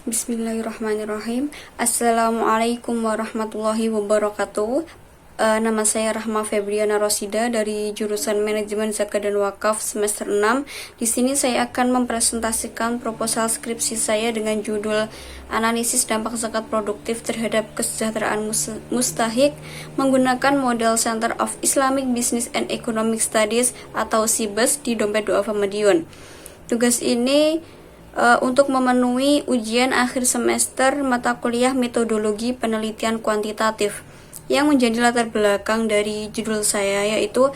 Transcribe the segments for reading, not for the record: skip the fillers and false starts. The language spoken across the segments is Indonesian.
Bismillahirrahmanirrahim. Assalamualaikum warahmatullahi wabarakatuh. Nama saya Rahma Febriana Rosida dari jurusan Manajemen Zakat dan Wakaf semester 6. Di sini saya akan mempresentasikan proposal skripsi saya dengan judul Analisis Dampak Zakat Produktif Terhadap Kesejahteraan Mustahik menggunakan model Center of Islamic Business and Economic Studies atau CIBES di Dompet Duafa Madiun. Tugas ini untuk memenuhi ujian akhir semester mata kuliah metodologi penelitian kuantitatif yang menjadi latar belakang dari judul saya, yaitu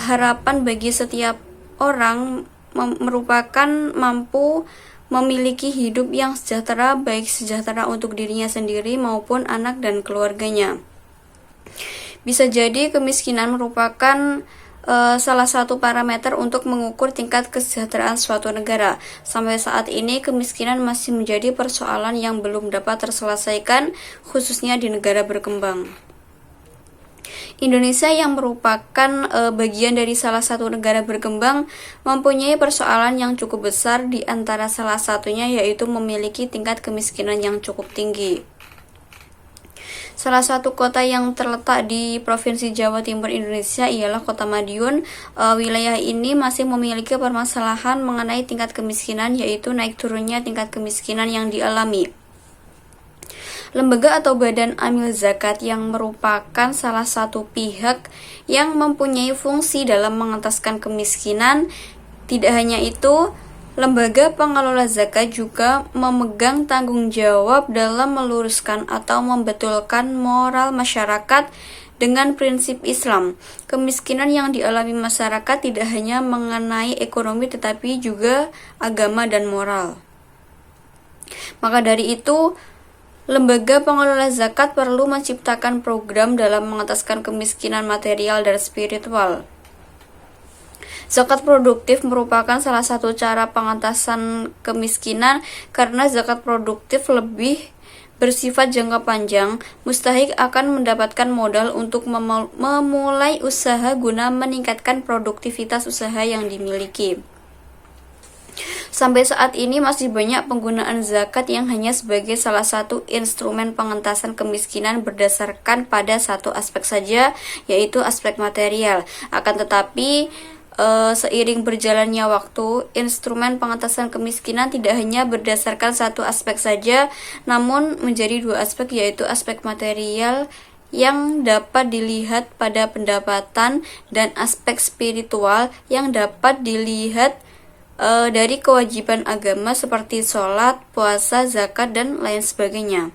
harapan bagi setiap orang merupakan mampu memiliki hidup yang sejahtera, baik sejahtera untuk dirinya sendiri maupun anak dan keluarganya. Bisa jadi kemiskinan merupakan salah satu parameter untuk mengukur tingkat kesejahteraan suatu negara. Sampai saat ini, kemiskinan masih menjadi persoalan yang belum dapat terselesaikan, khususnya di negara berkembang. Indonesia yang merupakan bagian dari salah satu negara berkembang mempunyai persoalan yang cukup besar, di antara salah satunya yaitu memiliki tingkat kemiskinan yang cukup tinggi. Salah satu kota yang terletak di Provinsi Jawa Timur Indonesia ialah Kota Madiun. Wilayah ini masih memiliki permasalahan mengenai tingkat kemiskinan, yaitu naik turunnya tingkat kemiskinan yang dialami. Lembaga atau Badan Amil Zakat yang merupakan salah satu pihak yang mempunyai fungsi dalam mengentaskan kemiskinan. Tidak hanya itu, lembaga pengelola zakat juga memegang tanggung jawab dalam meluruskan atau membetulkan moral masyarakat dengan prinsip Islam. Kemiskinan yang dialami masyarakat tidak hanya mengenai ekonomi tetapi juga agama dan moral. Maka dari itu, lembaga pengelola zakat perlu menciptakan program dalam mengentaskan kemiskinan material dan spiritual. Zakat produktif merupakan salah satu cara pengentasan kemiskinan karena zakat produktif lebih bersifat jangka panjang. Mustahik akan mendapatkan modal untuk memulai usaha guna meningkatkan produktivitas usaha yang dimiliki. Sampai saat ini masih banyak penggunaan zakat yang hanya sebagai salah satu instrumen pengentasan kemiskinan berdasarkan pada satu aspek saja, yaitu aspek material. Akan tetapi, seiring berjalannya waktu, instrumen pengentasan kemiskinan tidak hanya berdasarkan satu aspek saja, namun menjadi dua aspek, yaitu aspek material yang dapat dilihat pada pendapatan dan aspek spiritual yang dapat dilihat dari kewajiban agama seperti sholat, puasa, zakat, dan lain sebagainya.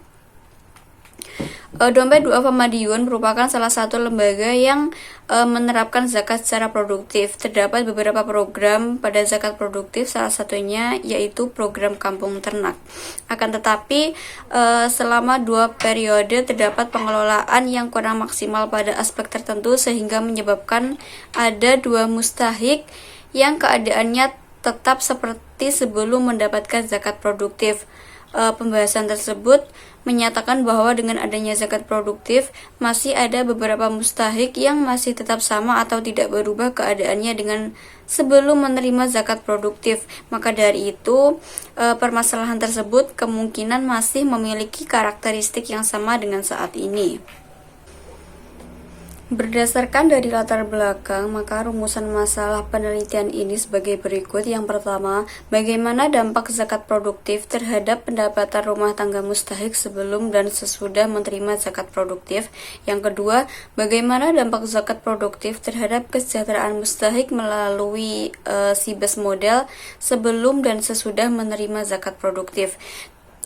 Dompet Duafa Madiun merupakan salah satu lembaga yang menerapkan zakat secara produktif. Terdapat beberapa program pada zakat produktif, salah satunya yaitu program kampung ternak. Akan tetapi, selama 2 periode terdapat pengelolaan yang kurang maksimal pada aspek tertentu sehingga menyebabkan ada 2 mustahik yang keadaannya tetap seperti sebelum mendapatkan zakat produktif. Pembahasan tersebut menyatakan bahwa dengan adanya zakat produktif, masih ada beberapa mustahik yang masih tetap sama atau tidak berubah keadaannya dengan sebelum menerima zakat produktif. Maka dari itu, permasalahan tersebut kemungkinan masih memiliki karakteristik yang sama dengan saat ini. Berdasarkan dari latar belakang, maka rumusan masalah penelitian ini sebagai berikut. Yang pertama, bagaimana dampak zakat produktif terhadap pendapatan rumah tangga mustahik sebelum dan sesudah menerima zakat produktif. Yang kedua, bagaimana dampak zakat produktif terhadap kesejahteraan mustahik melalui CIBES model sebelum dan sesudah menerima zakat produktif.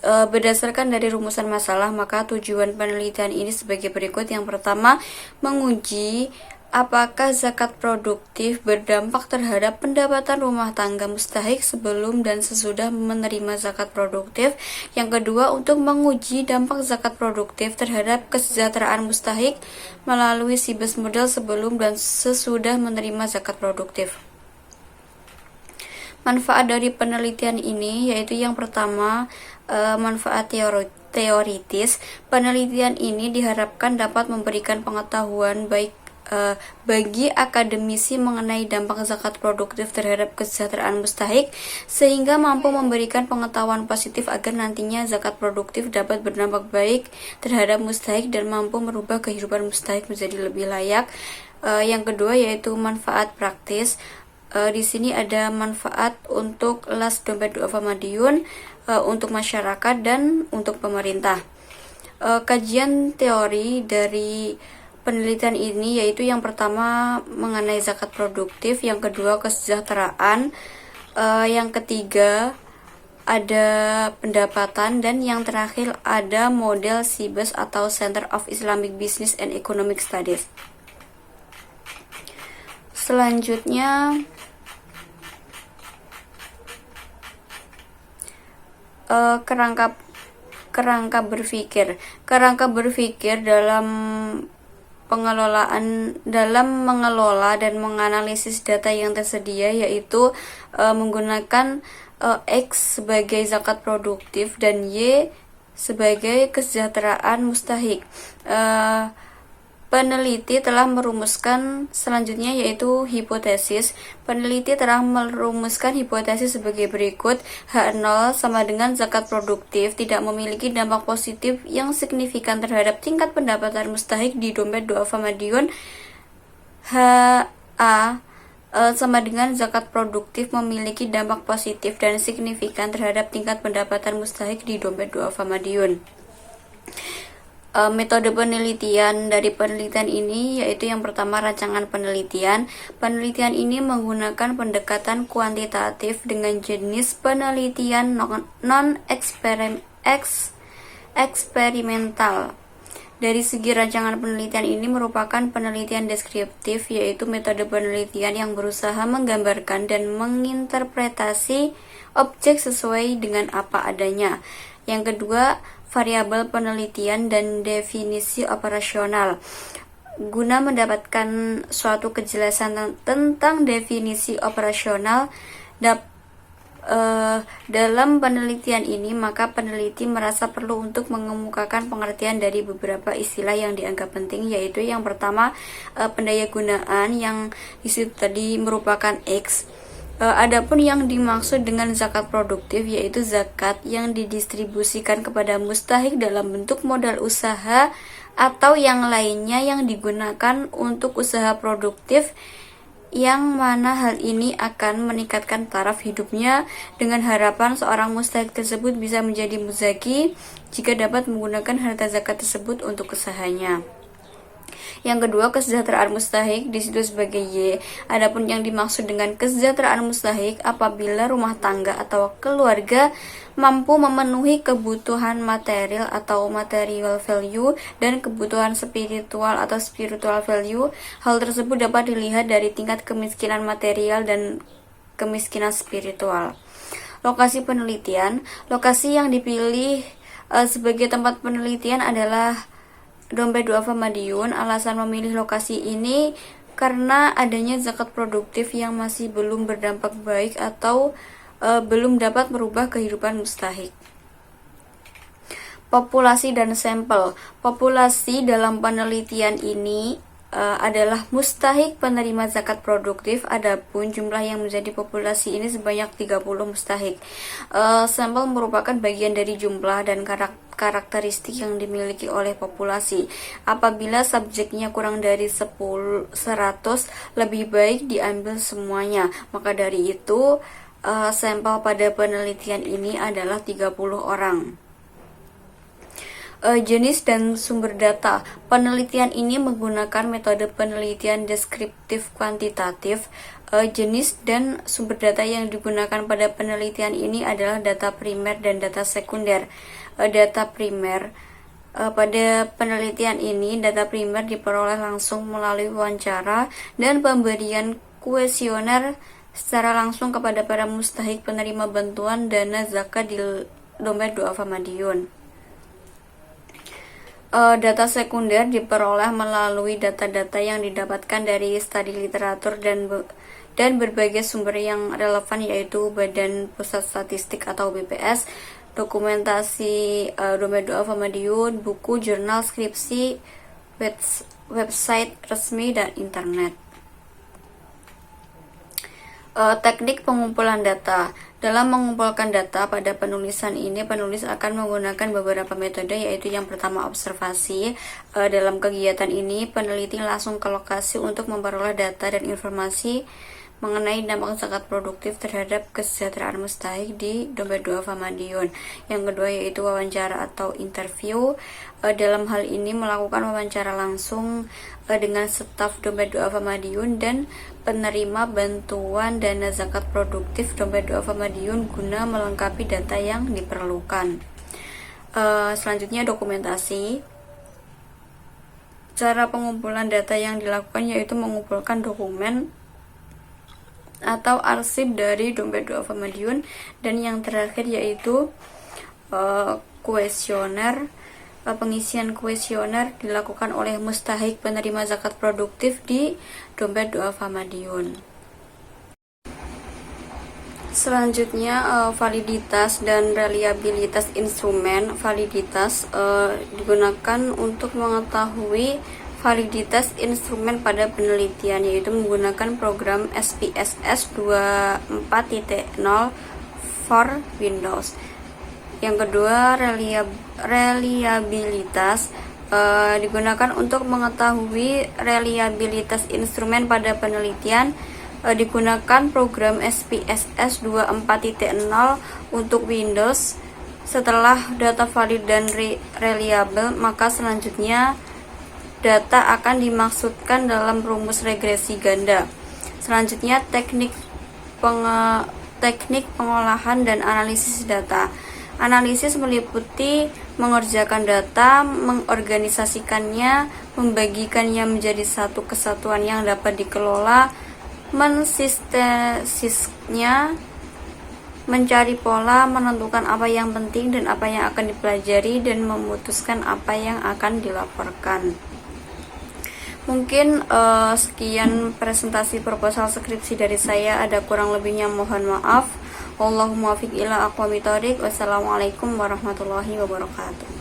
Berdasarkan dari rumusan masalah, maka tujuan penelitian ini sebagai berikut. Yang pertama, menguji apakah zakat produktif berdampak terhadap pendapatan rumah tangga mustahik sebelum dan sesudah menerima zakat produktif. Yang kedua, untuk menguji dampak zakat produktif terhadap kesejahteraan mustahik melalui CIBES model sebelum dan sesudah menerima zakat produktif. Manfaat dari penelitian ini yaitu yang pertama, manfaat teoritis. Penelitian ini diharapkan dapat memberikan pengetahuan baik bagi akademisi mengenai dampak zakat produktif terhadap kesejahteraan mustahik, sehingga mampu memberikan pengetahuan positif agar nantinya zakat produktif dapat berdampak baik terhadap mustahik dan mampu merubah kehidupan mustahik menjadi lebih layak. Yang kedua yaitu manfaat praktis. Di sini ada manfaat untuk Las Dompet Duafa Madiun, untuk masyarakat dan untuk pemerintah. Kajian teori dari penelitian ini yaitu yang pertama mengenai zakat produktif, yang kedua kesejahteraan, yang ketiga ada pendapatan, dan yang terakhir ada model CIBES atau Center of Islamic Business and Economic Studies. Selanjutnya kerangka berpikir dalam mengelola dan menganalisis data yang tersedia, yaitu menggunakan X sebagai zakat produktif dan Y sebagai kesejahteraan mustahik. Peneliti telah merumuskan selanjutnya yaitu hipotesis. Peneliti telah merumuskan hipotesis sebagai berikut. H0 sama dengan zakat produktif tidak memiliki dampak positif yang signifikan terhadap tingkat pendapatan mustahik di Dompet Duafa Madiun. HA sama dengan zakat produktif memiliki dampak positif dan signifikan terhadap tingkat pendapatan mustahik di Dompet Duafa Madiun. Metode penelitian dari penelitian ini yaitu yang pertama rancangan penelitian. Penelitian ini menggunakan pendekatan kuantitatif dengan jenis penelitian non-eksperimental. Dari segi rancangan penelitian ini merupakan penelitian deskriptif, yaitu metode penelitian yang berusaha menggambarkan dan menginterpretasi objek sesuai dengan apa adanya. Yang kedua, variabel penelitian dan definisi operasional. Guna mendapatkan suatu kejelasan tentang definisi operasional dalam penelitian ini, maka peneliti merasa perlu untuk mengemukakan pengertian dari beberapa istilah yang dianggap penting, yaitu yang pertama pendayagunaan yang disitu tadi merupakan X. Adapun yang dimaksud dengan zakat produktif yaitu zakat yang didistribusikan kepada mustahik dalam bentuk modal usaha atau yang lainnya yang digunakan untuk usaha produktif, yang mana hal ini akan meningkatkan taraf hidupnya dengan harapan seorang mustahik tersebut bisa menjadi muzaki jika dapat menggunakan harta zakat tersebut untuk usahanya. Yang kedua, kesejahteraan mustahik disitu sebagai Y. Adapun yang dimaksud dengan kesejahteraan mustahik apabila rumah tangga atau keluarga mampu memenuhi kebutuhan material atau material value dan kebutuhan spiritual atau spiritual value. Hal tersebut dapat dilihat dari tingkat kemiskinan material dan kemiskinan spiritual. Lokasi penelitian. Lokasi yang dipilih sebagai tempat penelitian adalah Dompet Duafa Madiun. Alasan memilih lokasi ini karena adanya zakat produktif yang masih belum berdampak baik atau belum dapat merubah kehidupan mustahik. Populasi dan sampel. Populasi dalam penelitian ini adalah mustahik penerima zakat produktif, adapun jumlah yang menjadi populasi ini sebanyak 30 mustahik. Sampel merupakan bagian dari jumlah dan karakteristik yang dimiliki oleh populasi. Apabila subjeknya kurang dari 100, lebih baik diambil semuanya. Maka dari itu, sampel pada penelitian ini adalah 30 orang. Jenis dan sumber data. Penelitian ini menggunakan metode penelitian deskriptif kuantitatif. Jenis dan sumber data yang digunakan pada penelitian ini adalah data primer dan data sekunder. Data primer. Pada penelitian ini, data primer diperoleh langsung melalui wawancara dan pemberian kuesioner secara langsung kepada para mustahik penerima bantuan dana zakat di Dompet Duafa Madiun. Data sekunder diperoleh melalui data-data yang didapatkan dari studi literatur dan berbagai sumber yang relevan, yaitu Badan Pusat Statistik atau BPS, dokumentasi Dompet Duafa Madiun, buku, jurnal, skripsi, website resmi dan internet. Teknik pengumpulan data. Dalam mengumpulkan data pada penulisan ini, penulis akan menggunakan beberapa metode, yaitu yang pertama observasi. Dalam kegiatan ini, peneliti langsung ke lokasi untuk memperoleh data dan informasi mengenai dampak zakat produktif terhadap kesejahteraan mustahik di dompet duafa Madiun. Yang kedua yaitu wawancara atau interview. Dalam hal ini melakukan wawancara langsung dengan staf dompet duafa Madiun dan penerima bantuan dana zakat produktif dompet duafa Madiun guna melengkapi data yang diperlukan. Selanjutnya dokumentasi. Cara pengumpulan data yang dilakukan yaitu mengumpulkan dokumen atau arsip dari dompet duafa Madiun, dan yang terakhir yaitu kuesioner. Pengisian kuesioner dilakukan oleh mustahik penerima zakat produktif di dompet duafa Madiun. Selanjutnya validitas dan reliabilitas instrumen. Validitas digunakan untuk mengetahui validitas instrumen pada penelitian, yaitu menggunakan program SPSS 24.0 for Windows. Yang kedua, reliabilitas digunakan untuk mengetahui reliabilitas instrumen pada penelitian, digunakan program SPSS 24.0 untuk Windows. Setelah data valid dan reliable, maka selanjutnya data akan dimaksudkan dalam rumus regresi ganda. Selanjutnya teknik pengolahan dan analisis data. Analisis meliputi mengerjakan data, mengorganisasikannya, membagikannya menjadi satu kesatuan yang dapat dikelola, mensintesisnya, mencari pola, menentukan apa yang penting dan apa yang akan dipelajari, dan memutuskan apa yang akan dilaporkan. Mungkin sekian presentasi proposal skripsi dari saya. Ada kurang lebihnya mohon maaf. Wallahul muwaffiq ila aqwamit thoriq. Wassalamualaikum warahmatullahi wabarakatuh.